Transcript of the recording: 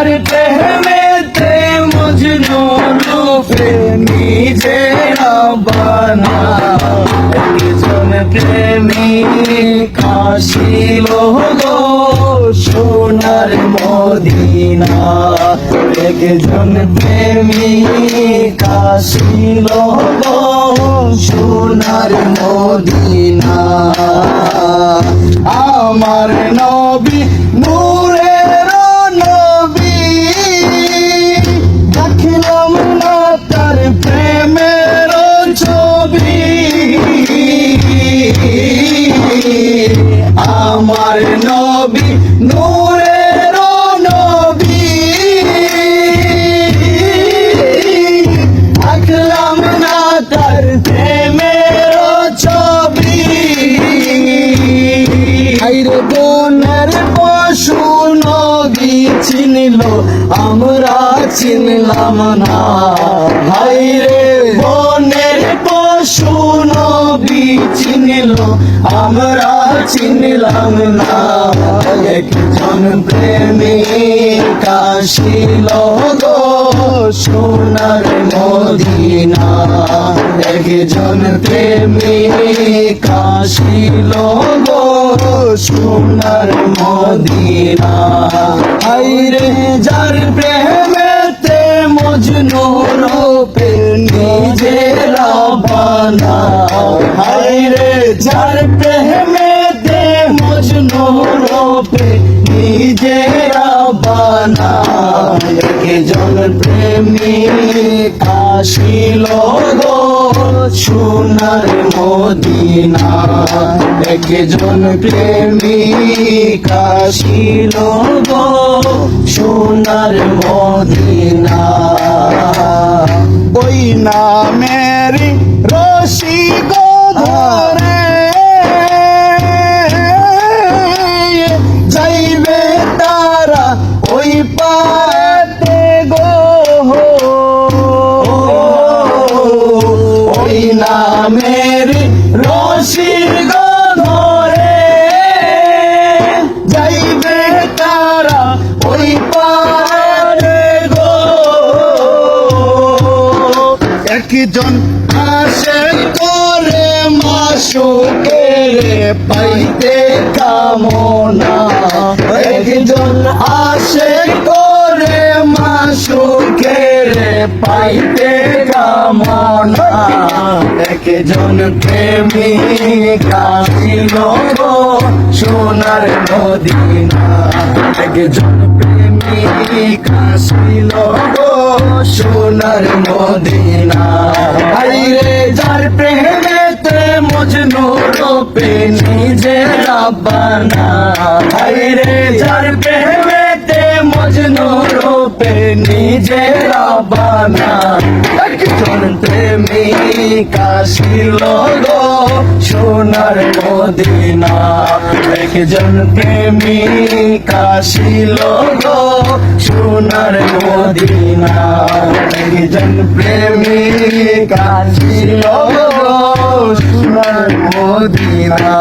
যার প্রেমেতে মজনু রূপে নিজে রব্বানা একজন প্রেমিক আসিল গো সোনার মদিনা একজন প্রেমিক আসিল গো সোনার মদিনা আমার নবী নূরের নবী দেখলাম না তার প্রেমের ছবি আমার নবী নূরের নবী দেখলাম না তার প্রেমের ছবি হায়রে বনের পশু নদী চিনল আমরা চিনলাম না হায়রে বনের পশু নবী চিনল আমরা চিনলাম না একজন প্রেমিক আসিল গো সোনার মদিনা একজন প্রেমিক আসিল গো সোনার মদিনা হায়রে যার প্রেমেতে মজনু রূপে নিজে রব্বানা হায়রে যার প্রেমেতে মজনু রূপে নিজে রব্বানা একজন প্রেমিক আসিল গো সোনার মদিনা একজন প্রেমিক আসিল গো সোনার মদিনা ওই নামের রশি গো ধরে যাইবে তারা ওই পাতে গো ওই নামের রশি গো ধরে যাইবে তারা ওই পাতে গো একজন আসে করে মাসুকের পাইতে কামনা একজন আসে করে মাসুকের পাইতে কামনা একজন প্রেমিক আসিল গো সোনার মদিনা একজন প্রেমিক আসিল গো সোনার মদিনা হায়রে যার প্রেমেতে মজনু রূপে নিজে রব্বানা হায়রে যার প্রেমেতে মজনু রূপে নিজে রব্বানা একজন প্রেমিক আসিল গো সোনার মদিনা একজন প্রেমিক আসিল গো সোনার মদিনা একজন প্রেমিক আসিল গো সোনার মদিনা।